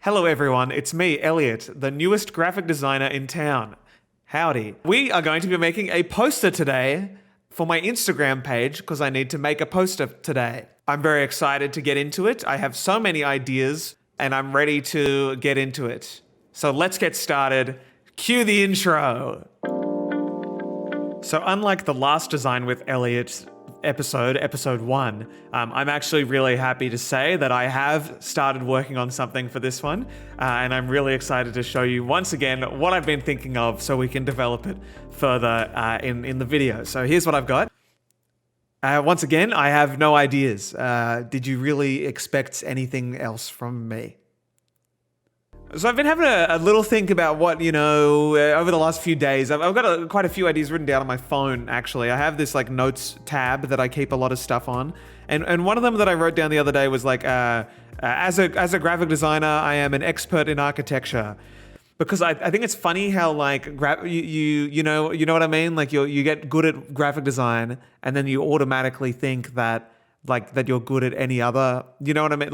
Hello everyone, it's me, Elliot, the newest graphic designer in town. Howdy. We are going to be making a poster today for my Instagram page because I need to make a poster today. I'm very excited to get into it. I have so many ideas and I'm ready to get into it. So let's get started. Cue the intro. So unlike the last Design with Elliot episode 1, I'm actually really happy to say that I have started working on something for this one, and I'm really excited to show you once again what I've been thinking of so we can develop it further in the video. So here's what I've got. Once again, I have no ideas. Did you really expect anything else from me? So I've been having a little think about what, over the last few days. I've got quite a few ideas written down on my phone, actually. I have this notes tab that I keep a lot of stuff on. And one of them that I wrote down the other day was as a graphic designer, I am an expert in architecture. Because I think it's funny how you know what I mean? You get good at graphic design and then you automatically think that you're good at any other, you know what I mean?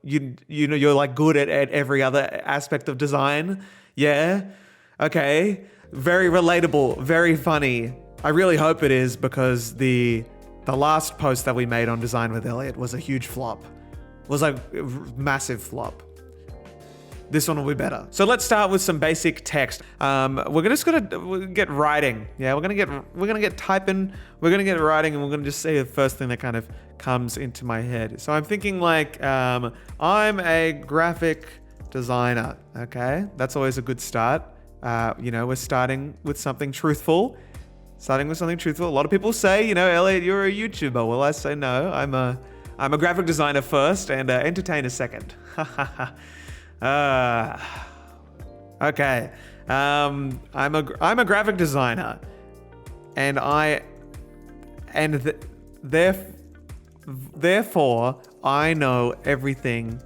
You're good at every other aspect of design. Yeah. Okay. Very relatable, very funny. I really hope it is, because the last post that we made on Design with Elliot was a huge flop. It was a massive flop. This one will be better. So let's start with some basic text. We're just gonna get writing. Yeah, we're gonna get typing. We're gonna get writing, and we're gonna just say the first thing that kind of comes into my head. So I'm thinking I'm a graphic designer. Okay, that's always a good start. We're starting with something truthful. A lot of people say, Elliot, you're a YouTuber. Well, I say no. I'm a graphic designer first and entertainer second. Okay. I'm a graphic designer, and therefore I know everything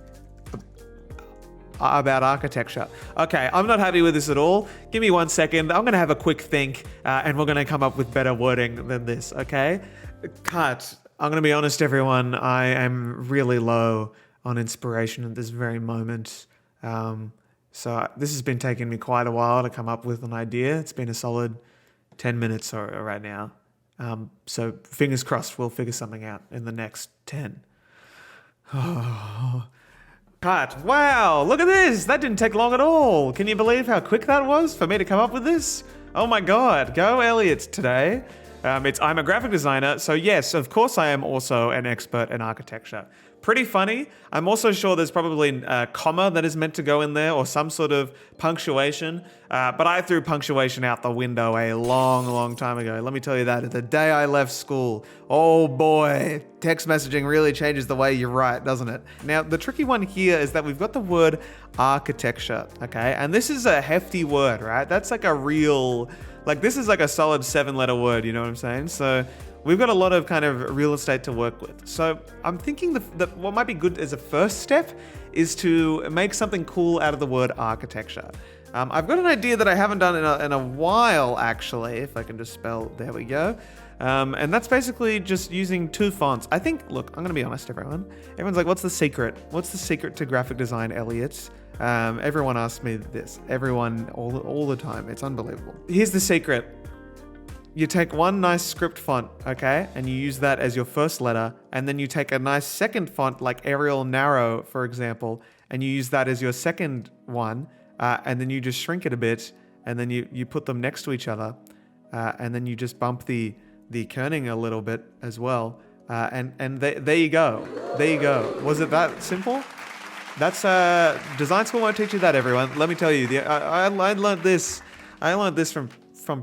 about architecture. Okay, I'm not happy with this at all. Give me 1 second. I'm gonna have a quick think, and we're gonna come up with better wording than this. Okay? Cut. I'm gonna be honest, everyone. I am really low on inspiration at this very moment. So this has been taking me quite a while to come up with an idea. It's been a solid 10 minutes right now. So fingers crossed we'll figure something out in the next 10. Oh. Cut. Wow, look at this. That didn't take long at all. Can you believe how quick that was for me to come up with this? Oh my God, go Elliot today. I'm a graphic designer, so yes, of course I am also an expert in architecture. Pretty funny. I'm also sure there's probably a comma that is meant to go in there or some sort of punctuation, but I threw punctuation out the window a long, long time ago. Let me tell you that. The day I left school, oh boy, text messaging really changes the way you write, doesn't it? Now, the tricky one here is that we've got the word architecture, okay? And this is a hefty word, right? That's this is a solid 7-letter word, you know what I'm saying? So we've got a lot of kind of real estate to work with. So I'm thinking that what might be good as a first step is to make something cool out of the word architecture. I've got an idea that I haven't done in a while, actually, if I can just spell, there we go. And that's basically just using 2 fonts. I think, look, I'm gonna be honest, everyone. Everyone's like, what's the secret? What's the secret to graphic design, Elliot? Everyone asks me this. Everyone, all the time. It's unbelievable. Here's the secret. You take one nice script font, okay, and you use that as your first letter, and then you take a nice second font like Arial Narrow, for example, and you use that as your second one, and then you just shrink it a bit, and then you put them next to each other, and then you just bump the kerning a little bit as well, and there you go. There you go. Was it that simple? That's design school won't teach you that, everyone. Let me tell you, I learned this. I learned this from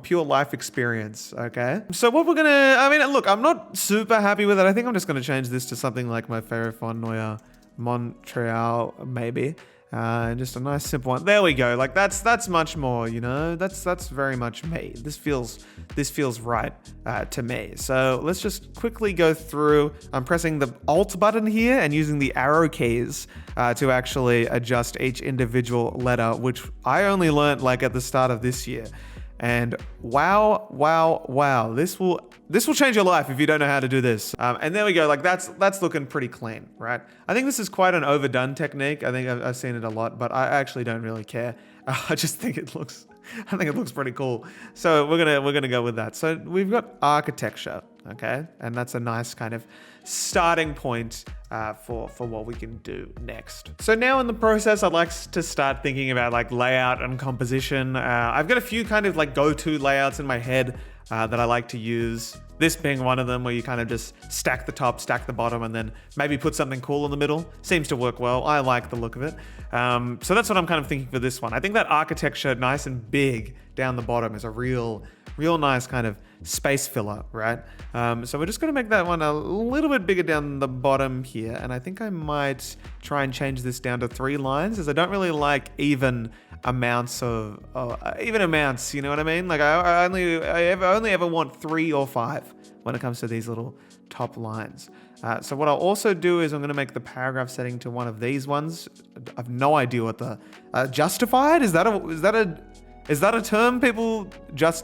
pure life experience, okay? So what look, I'm not super happy with it. I think I'm just gonna change this to something like my favorite font, Neue Montreal, maybe. Just a nice simple one. There we go. That's much more, that's very much me. This feels right to me. So let's just quickly go through. I'm pressing the Alt button here and using the arrow keys to actually adjust each individual letter, which I only learnt at the start of this year. And wow, wow, wow. This will change your life if you don't know how to do this. And there we go. Like that's looking pretty clean, right? I think this is quite an overdone technique. I think I've seen it a lot, but I actually don't really care. I just think it looks pretty cool. So we're gonna go with that. So we've got architecture, okay, and that's a nice kind of starting point for what we can do next. So now in the process, I'd like to start thinking about like layout and composition. I've got a few kind of like go-to layouts in my head that I like to use. This being one of them, where you kind of just stack the top, stack the bottom, and then maybe put something cool in the middle. Seems to work well. I like the look of it. So that's what I'm kind of thinking for this one. I think that architecture, nice and big down the bottom, is a real nice kind of space filler, right? So we're just going to make that one a little bit bigger down the bottom here. And I think I might try and change this down to 3 lines, as I don't really like even amounts, you know what I mean? Like I only ever want 3 or 5 when it comes to these little top lines. So what I'll also do is I'm going to make the paragraph setting to one of these ones. I have no idea what the justified is. That a term people just?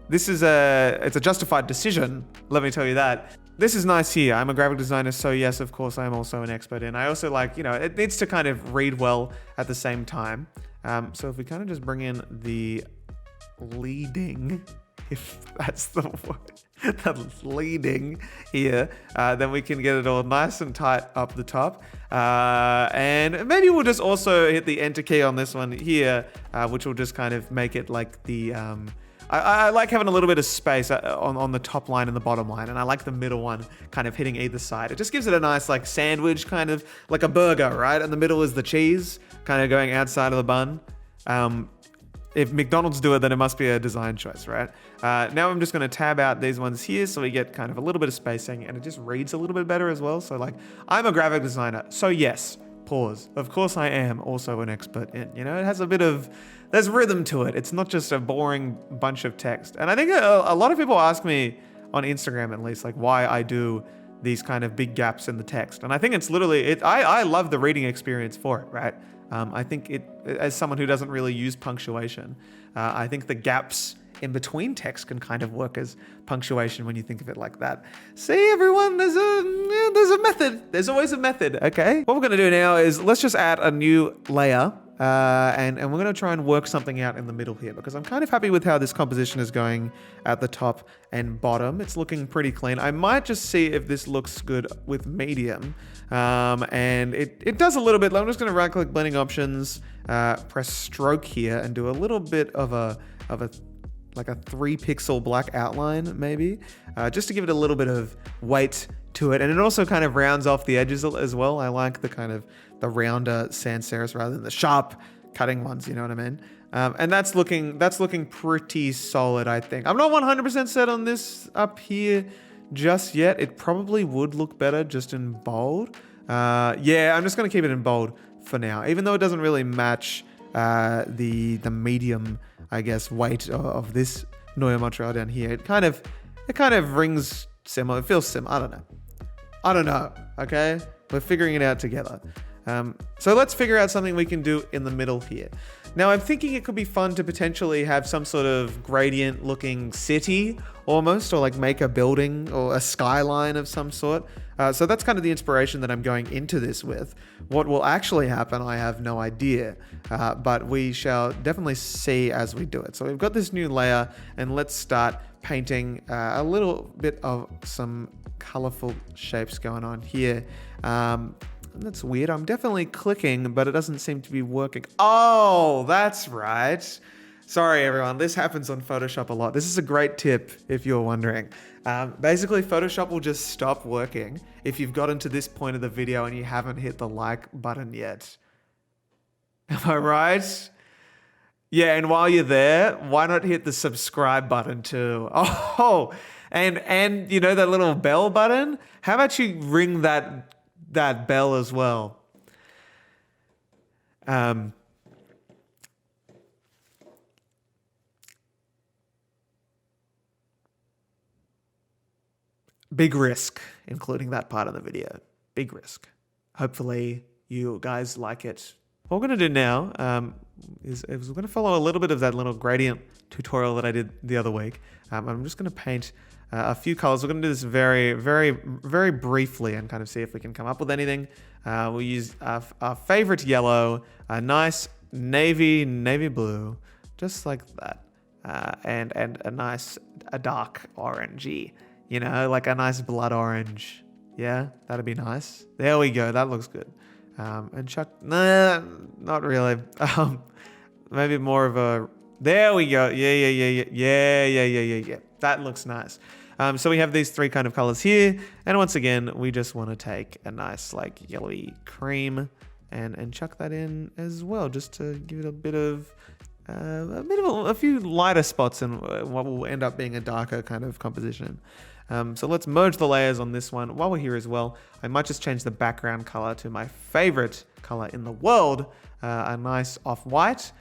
It's a justified decision. Let me tell you that. This is nice here. I'm a graphic designer, so yes, of course, I'm also an expert in. I also like, it needs to kind of read well at the same time. So if we kind of just bring in the leading, if that's the word, that's leading here, then we can get it all nice and tight up the top. And maybe we'll just also hit the enter key on this one here, which will just kind of make it like the... I like having a little bit of space on the top line and the bottom line, and I like the middle one kind of hitting either side. It just gives it a nice like sandwich, kind of like a burger, right? And the middle is the cheese, kind of going outside of the bun. If McDonald's do it, then it must be a design choice, right? Now I'm just going to tab out these ones here so we get kind of a little bit of spacing, and it just reads a little bit better as well. So like, I'm a graphic designer, so yes, pause. Of course I am also an expert in, it has a bit of... There's rhythm to it. It's not just a boring bunch of text. And I think a lot of people ask me on Instagram, at least, like why I do these kind of big gaps in the text. And I think it's literally, I love the reading experience for it, right? I think as someone who doesn't really use punctuation, I think the gaps in between text can kind of work as punctuation when you think of it like that. See, everyone, there's a method. There's always a method, okay? What we're gonna do now is let's just add a new layer. And we're going to try and work something out in the middle here, because I'm kind of happy with how this composition is going at the top and bottom. It's looking pretty clean. I might just see if this looks good with medium. And it does a little bit. I'm just going to right click blending options, press stroke here, and do a little bit of a like a 3 pixel black outline maybe, just to give it a little bit of weight to it. And it also kind of rounds off the edges as well. I like the kind of the rounder sans serifs rather than the sharp cutting ones, you know what I mean? And that's looking pretty solid, I think. I'm not 100% set on this up here just yet. It probably would look better just in bold. Yeah, I'm just gonna keep it in bold for now, even though it doesn't really match the medium, I guess, weight of this Neue Montreal down here. It kind of rings similar. It feels similar. I don't know. Okay, we're figuring it out together. So let's figure out something we can do in the middle here. Now I'm thinking it could be fun to potentially have some sort of gradient looking city almost, or like make a building or a skyline of some sort. So that's kind of the inspiration that I'm going into this with. What will actually happen, I have no idea, but we shall definitely see as we do it. So we've got this new layer, and let's start painting a little bit of some colorful shapes going on here. That's weird. I'm definitely clicking, but it doesn't seem to be working. Oh, that's right. Sorry, everyone. This happens on Photoshop a lot. This is a great tip if you're wondering. Basically, Photoshop will just stop working if you've gotten to this point of the video and you haven't hit the like button yet. Am I right? Yeah, and while you're there, why not hit the subscribe button too? Oh, and you know that little bell button? How about you ring that bell as well? Big risk, including that part of the video. Big risk. Hopefully you guys like it what we're going to do now is we're going to follow a little bit of that little gradient tutorial that I did the other week. I'm just going to paint a few colors. We're going to do this very, very, very briefly and kind of see if we can come up with anything. We'll use our favorite yellow, a nice navy blue, just like that, and a dark orangey, like a nice blood orange. Yeah, that'd be nice. There we go. That looks good. And Chuck, nah, not really. Maybe more of a. There we go. Yeah. That looks nice. So we have these three kind of colors here, and once again, we just want to take a nice like yellowy cream and chuck that in as well, just to give it a few lighter spots in what will end up being a darker kind of composition. So let's merge the layers on this one. While we're here as well, I might just change the background color to my favorite color in the world, a nice off-white.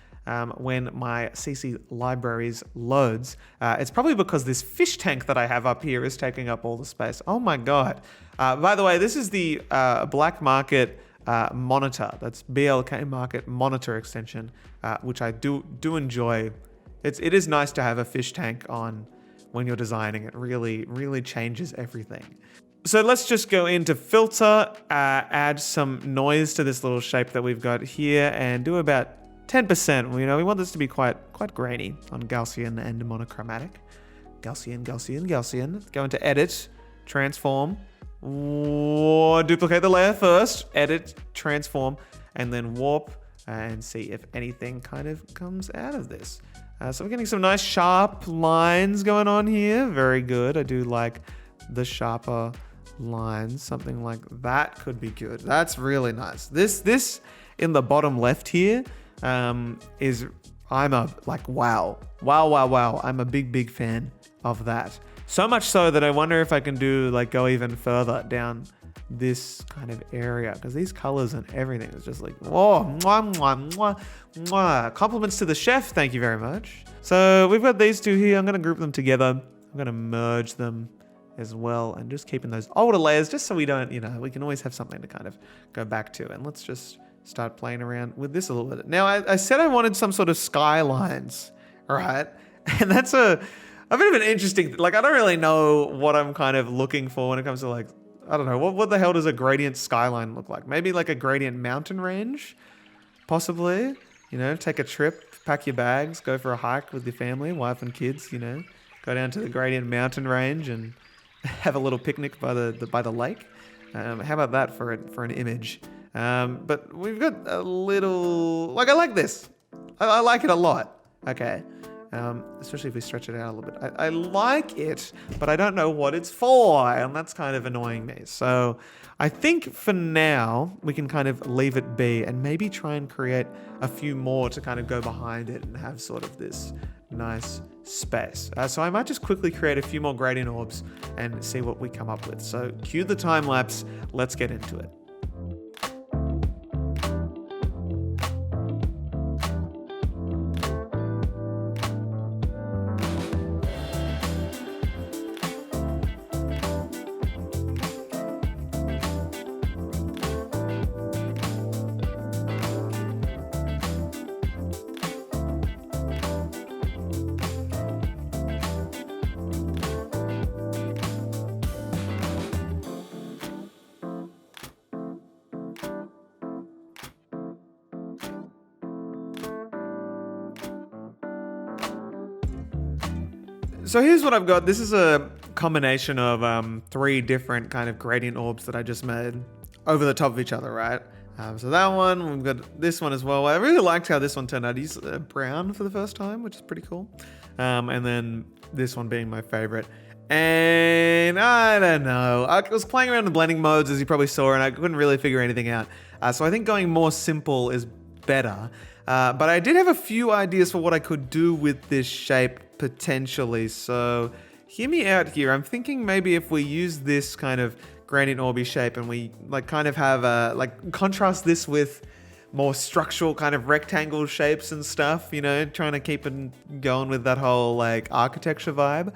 When my CC Libraries loads. It's probably because this fish tank that I have up here is taking up all the space. Oh my god. By the way, this is the Black Market monitor. That's BLK Market monitor extension, which I do enjoy. It is nice to have a fish tank on when you're designing. It really changes everything. So let's just go into filter, add some noise to this little shape that we've got here, and do about 10%. We want this to be quite grainy on Gaussian and monochromatic. Gaussian. Go into edit, transform, duplicate the layer first, edit, transform, and then warp and see if anything kind of comes out of this. So we're getting some nice sharp lines going on here. Very good. I do like the sharper lines. Something like that could be good. That's really nice. This in the bottom left here wow. I'm a big fan of that. So much so that I wonder if I can go even further down this kind of area, because these colors and everything is just like, whoa, compliments to the chef. Thank you very much. So we've got these two here. I'm going to group them together. I'm going to merge them as well, and just keeping those older layers just so we don't, we can always have something to kind of go back to. And let's just start playing around with this a little bit. Now, I said I wanted some sort of skylines, right? And that's a bit of an interesting, I don't really know what I'm kind of looking for when it comes to I don't know, what the hell does a gradient skyline look like? Maybe like a gradient mountain range, possibly. Take a trip, pack your bags, go for a hike with your family, wife and kids, go down to the gradient mountain range and have a little picnic by the lake. How about that for an image? But we've got a little, I like this. I like it a lot. Okay. Especially if we stretch it out a little bit. I like it, but I don't know what it's for, and that's kind of annoying me. So I think for now, we can kind of leave it be and maybe try and create a few more to kind of go behind it and have sort of this nice space. So I might just quickly create a few more gradient orbs and see what we come up with. So cue the time lapse. Let's get into it. So here's what I've got. This is a combination of three different kind of gradient orbs that I just made over the top of each other, right? So that one, we've got this one as well. I really liked how this one turned out. He's brown for the first time, which is pretty cool. And then this one being my favorite. And I don't know. I was playing around with blending modes, as you probably saw, and I couldn't really figure anything out. So I think going more simple is better. But I did have a few ideas for what I could do with this shape potentially. So hear me out here. I'm thinking maybe if we use this kind of gradient orby shape and we kind of have contrast this with more structural kind of rectangle shapes and stuff, trying to keep it going with that whole architecture vibe.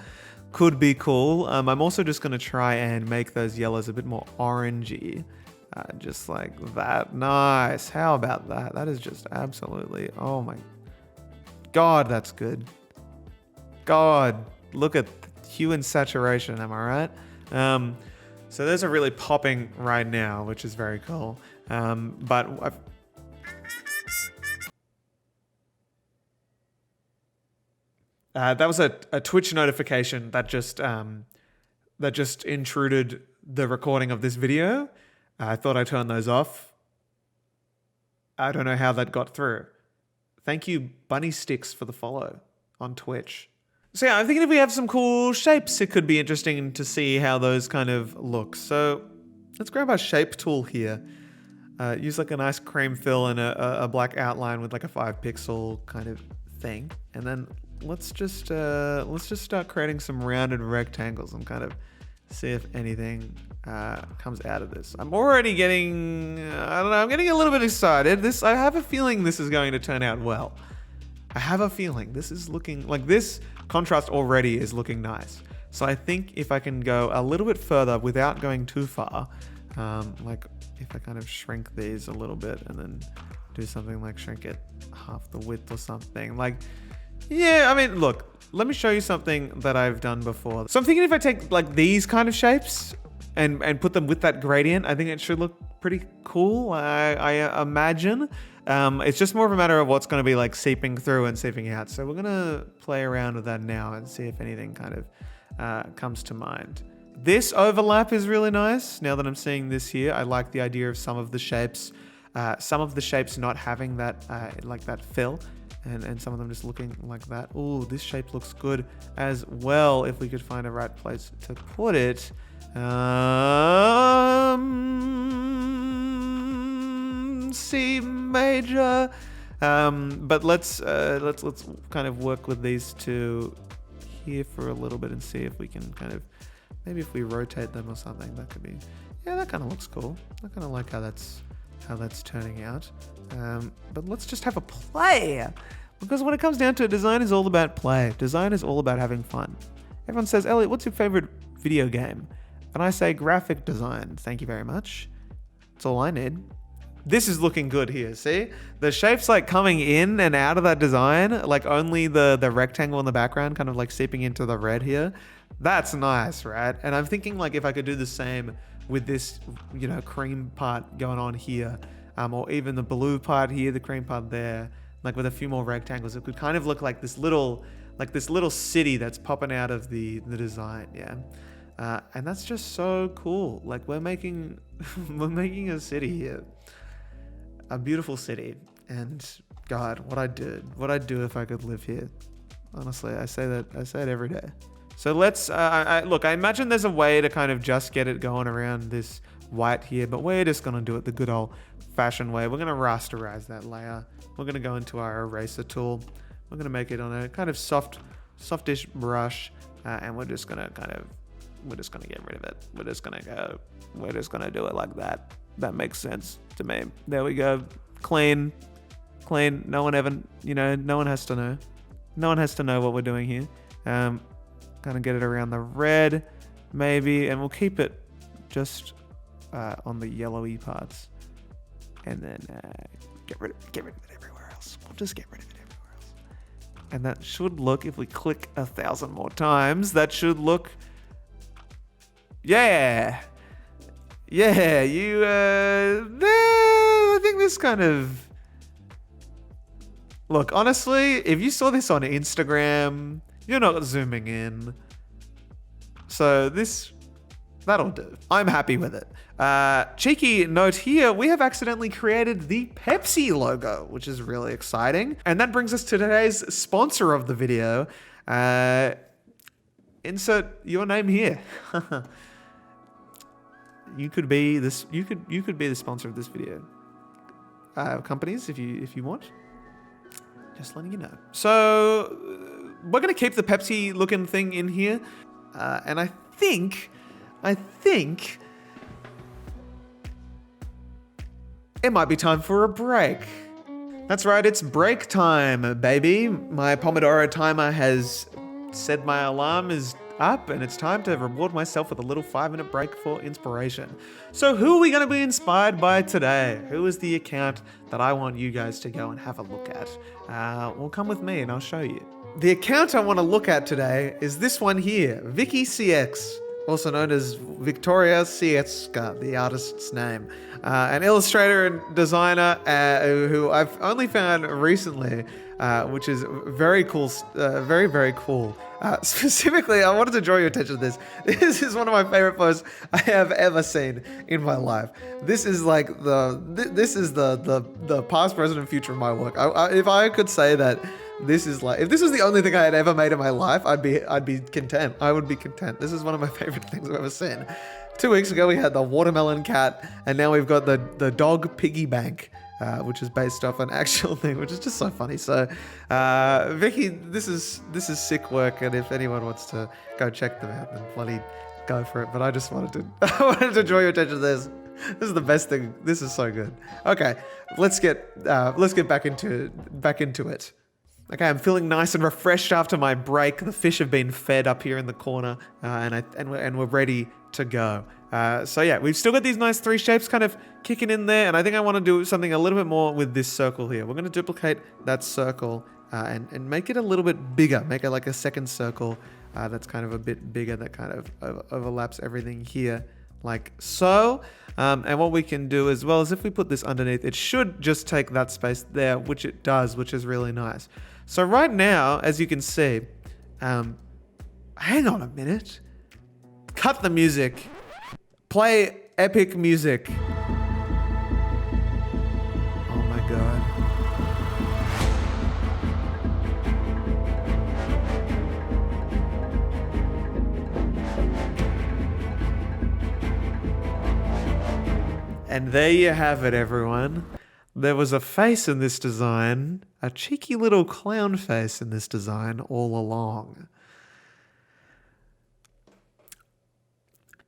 Could be cool. I'm also just going to try and make those yellows a bit more orangey. Just like that. Nice. How about that? That is just absolutely, oh my God, that's good. God, look at hue and saturation, am I right? So those are really popping right now, which is very cool. But that was a Twitch notification that just intruded the recording of this video. I thought I turned those off. I don't know how that got through. Thank you, Bunny Sticks, for the follow on Twitch. So yeah, I'm thinking if we have some cool shapes, it could be interesting to see how those kind of look. So let's grab our shape tool here. Use like a nice cream fill and a black outline with like a 5-pixel kind of thing. And then let's just start creating some rounded rectangles and kind of see if anything comes out of this. I'm already getting, I don't know, I'm getting a little bit excited. I have a feeling this is going to turn out well. I have a feeling this is looking like this contrast already is looking nice. So I think if I can go a little bit further without going too far, like if I kind of shrink these a little bit and then do something like shrink it half the width or something like, yeah, I mean, look, let me show you something that I've done before. So I'm thinking if I take like these kind of shapes and put them with that gradient, I think it should look pretty cool. I imagine. It's just more of a matter of what's going to be like seeping through and seeping out. So we're going to play around with that now and see if anything kind of comes to mind. This overlap is really nice. Now that I'm seeing this here, I like the idea of some of the shapes not having that like that fill. And some of them just looking like that. Ooh, this shape looks good as well if we could find a right place to put it. C major. But let's kind of work with these two here for a little bit and see if we can kind of, maybe if we rotate them or something, that could be, yeah, that kind of looks cool. I kind of like how that's turning out. But let's just have a play, because when it comes down to it, design is all about play. Design is all about having fun. Everyone says, Elliot, what's your favorite video game? And I say graphic design. Thank you very much. That's all I need. This is looking good here, see? The shape's like coming in and out of that design, like only the rectangle in the background kind of like seeping into the red here. That's nice, right? And I'm thinking like if I could do the same with this, you know, cream part going on here, or even the blue part here, the cream part there, like with a few more rectangles, it could kind of look like this little city that's popping out of the design, yeah. And that's just so cool. Like we're making a city here, a beautiful city. And God, what I'd do if I could live here. Honestly, I say it every day. So let's look. I imagine there's a way to kind of just get it going around this white here, but we're just gonna do it the good old-fashioned way. We're gonna rasterize that layer. We're gonna go into our eraser tool. We're gonna make it on a kind of softish brush, and we're just gonna get rid of it. We're just gonna do it like that. That makes sense to me. There we go. Clean. No one has to know. No one has to know what we're doing here. Kind of get it around the red, maybe, and we'll keep it just on the yellowy parts, and then get rid of it everywhere else. We'll just get rid of it everywhere else, and that should look, if we click 1,000 more times, that should look, yeah. I think this kind of, look, honestly, if you saw this on Instagram, you're not zooming in. So that'll do. I'm happy with it. Cheeky note here, we have accidentally created the Pepsi logo, which is really exciting. And that brings us to today's sponsor of the video. Insert your name here. You could be the sponsor of this video. Companies, if you want. Just letting you know. So we're gonna keep the Pepsi looking thing in here, and I think it might be time for a break. That's right, it's break time, baby. My Pomodoro timer has said my alarm is up, and it's time to reward myself with a little 5-minute break for inspiration. So who are we going to be inspired by today? Who is the account that I want you guys to go and have a look at? Well, come with me and I'll show you. The account I want to look at today is this one here, Vicky CX, also known as Victoria Cieska, the artist's name. An illustrator and designer who I've only found recently, which is very cool, very, very cool. Specifically, I wanted to draw your attention to this. This is one of my favorite posts I have ever seen in my life. This is like the past, present, and future of my work. If I could say that this is like, if this was the only thing I had ever made in my life, I'd be content. I would be content. This is one of my favorite things I've ever seen. 2 weeks ago, we had the watermelon cat, and now we've got the dog piggy bank, which is based off an actual thing, which is just so funny. So, Vicky, this is sick work, and if anyone wants to go check them out, then bloody go for it. But I just wanted to draw your attention to this. This is the best thing. This is so good. Okay, let's get back into it. Okay, I'm feeling nice and refreshed after my break. The fish have been fed up here in the corner, and we're ready to go. So yeah, we've still got these nice 3 shapes kind of kicking in there, and I think I want to do something a little bit more with this circle here. We're going to duplicate that circle and make it a little bit bigger. Make it like a second circle that's kind of a bit bigger, that kind of overlaps everything here, like so. And what we can do as well is if we put this underneath, it should just take that space there, which it does, which is really nice. So right now, as you can see, hang on a minute. Cut the music. Play epic music. Oh my god. And there you have it, everyone. There was a face in this design, a cheeky little clown face in this design all along.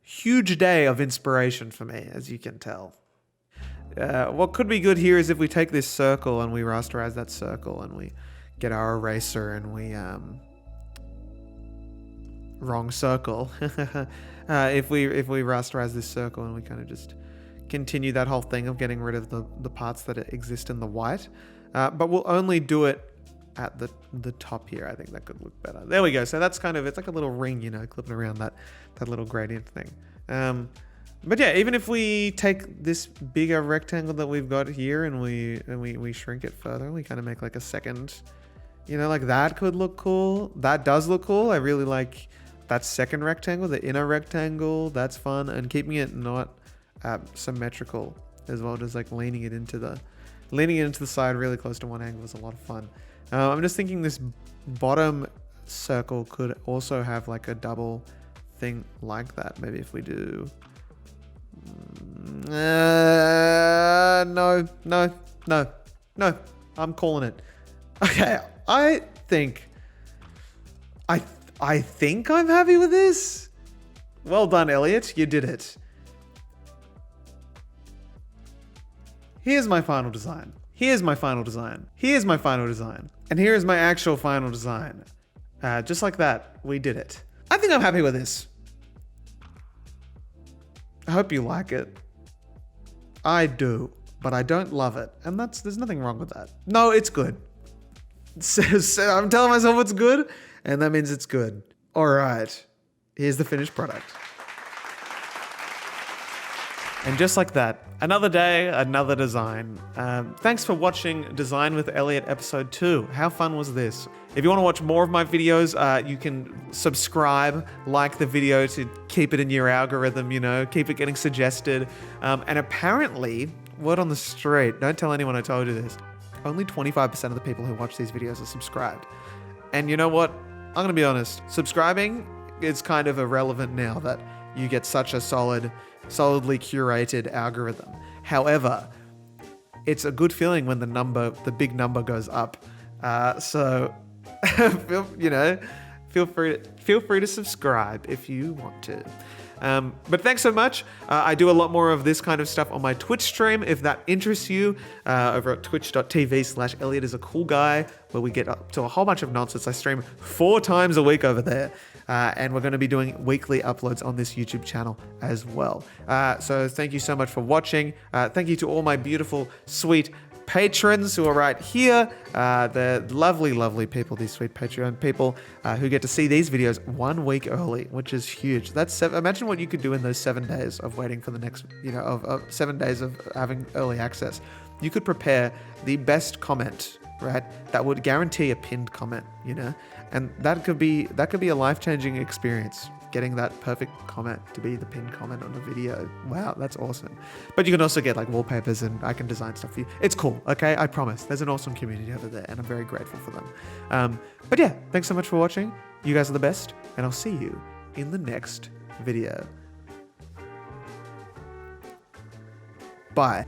Huge day of inspiration for me, as you can tell. What could be good here is if we take this circle and we rasterize that circle and we get our eraser and we... wrong circle. If we rasterize this circle and we kind of just continue that whole thing of getting rid of the parts that exist in the white. But we'll only do it at the top here. I think that could look better. There we go. So that's kind of, it's like a little ring, you know, clipping around that little gradient thing. But yeah, even if we take this bigger rectangle that we've got here and we shrink it further, we kind of make like a second, you know, like that could look cool. That does look cool. I really like that second rectangle, the inner rectangle. That's fun. And keeping it not symmetrical as well, just like leaning it into the side really close to one angle is a lot of fun. I'm just thinking this bottom circle could also have like a double thing like that. Maybe if we do no, I'm calling it. Okay, I think I'm happy with this. Well done, Elliot, you did it. Here's my final design. Here's my final design. Here's my final design. And here is my actual final design. Just like that, we did it. I think I'm happy with this. I hope you like it. I do, but I don't love it. And there's nothing wrong with that. No, it's good. So I'm telling myself it's good, and that means it's good. All right, here's the finished product. And just like that, another day, another design. Thanks for watching Design with Elliot episode 2. How fun was this? If you want to watch more of my videos, you can subscribe, like the video to keep it in your algorithm, you know, keep it getting suggested. And apparently, word on the street, don't tell anyone I told you this, only 25% of the people who watch these videos are subscribed. And you know what? I'm going to be honest, subscribing is kind of irrelevant now that you get such a solidly curated algorithm. However, it's a good feeling when the big number goes up. So, feel free to subscribe if you want to. But thanks so much. I do a lot more of this kind of stuff on my Twitch stream. If that interests you, over at twitch.tv/ElliotIsACoolGuy, where we get up to a whole bunch of nonsense. I stream 4 times a week over there. and we're going to be doing weekly uploads on this YouTube channel as well. So thank you so much for watching. Thank you to all my beautiful, sweet patrons who are right here. They're lovely, lovely people, these sweet Patreon people who get to see these videos 1 week early, which is huge. That's imagine what you could do in those 7 days of waiting for the next, of 7 days of having early access. You could prepare the best comment, right? That would guarantee a pinned comment, and that could be a life-changing experience. Getting that perfect comment to be the pinned comment on a video. Wow, that's awesome. But you can also get like wallpapers, and I can design stuff for you. It's cool, okay? I promise. There's an awesome community over there, and I'm very grateful for them. But yeah, thanks so much for watching. You guys are the best, and I'll see you in the next video. Bye.